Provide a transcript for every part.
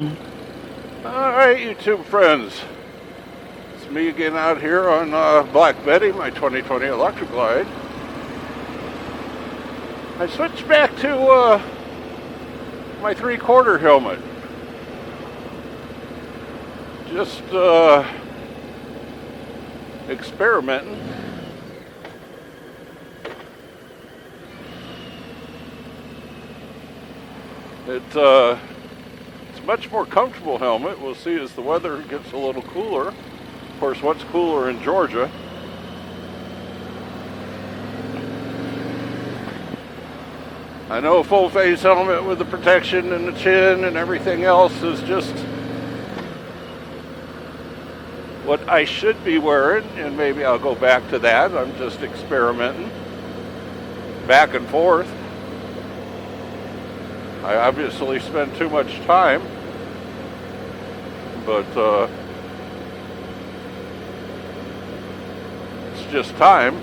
Alright, YouTube friends, it's me again out here on Black Betty, my 2020 Electra Glide. I switched back to my 3/4 helmet. Just experimenting. It's a much more comfortable helmet. We'll see as the weather gets a little cooler. Of course, what's cooler in Georgia? I know a full face helmet with the protection and the chin and everything else is just what I should be wearing, and maybe I'll go back to that. I'm just experimenting back and forth. I obviously spend too much time, but it's just time.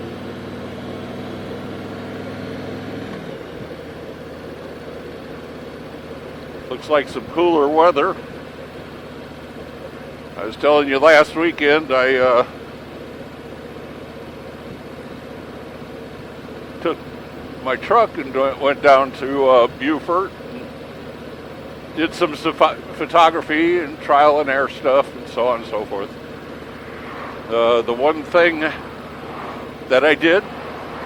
Looks like some cooler weather. I was telling you last weekend I took my truck and went down to Beaufort. Did some photography and trial and error stuff and so on and so forth. The one thing that I did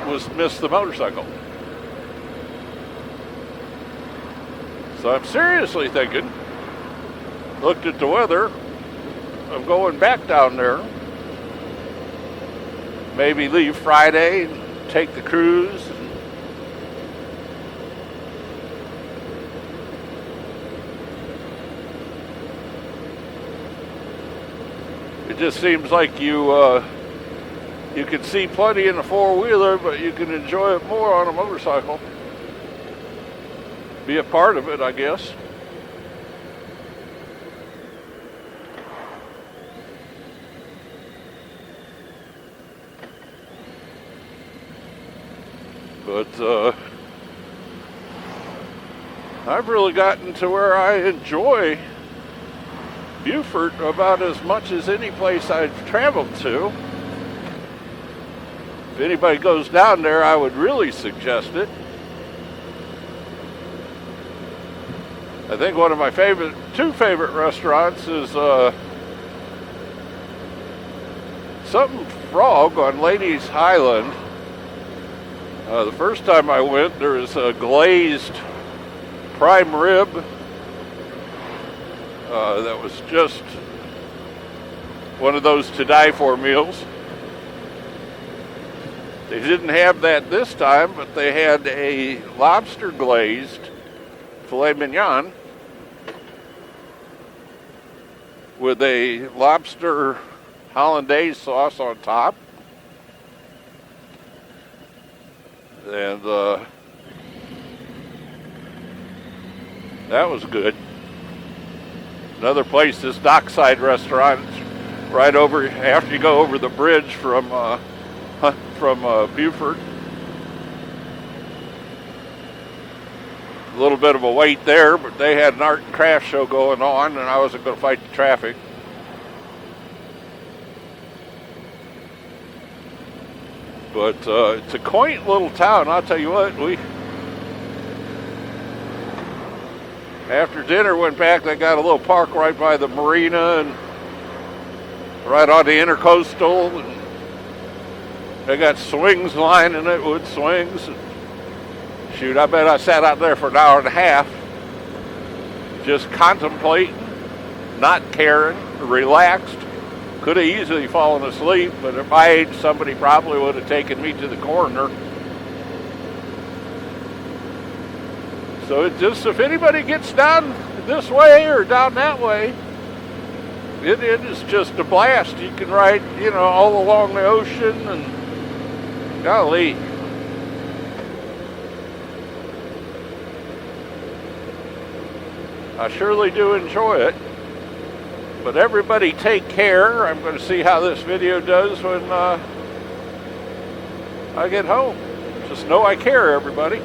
was miss the motorcycle. So I'm seriously thinking, looked at the weather, of going back down there. Maybe leave Friday and take the cruise. It just seems like you can see plenty in a four-wheeler, but you can enjoy it more on a motorcycle. Be a part of it, I guess. But I've really gotten to where I enjoy Beaufort about as much as any place I've traveled to. If anybody goes down there, I would really suggest it. I think one of my two favorite restaurants is something Frog on Ladies Highland. The first time I went, there was a glazed prime rib that was just one of those to die for meals. They didn't have that this time, but they had a lobster glazed filet mignon with a lobster hollandaise sauce on top. And that was good. Another place, this Dockside restaurant, right over after you go over the bridge from Beaufort. A little bit of a wait there, but they had an art and craft show going on, and I wasn't going to fight the traffic. But it's a quaint little town. I'll tell you what, after dinner went back, they got a little park right by the marina and right on the intercoastal. And they got swings lining it, wood swings. And shoot, I bet I sat out there for an hour and a half just contemplating, not caring, relaxed. Could have easily fallen asleep, but at my age, somebody probably would have taken me to the coroner. So it just, if anybody gets down this way or down that way, it is just a blast. You can ride, all along the ocean, and golly. I surely do enjoy it. But everybody take care. I'm going to see how this video does when I get home. Just know I care, everybody.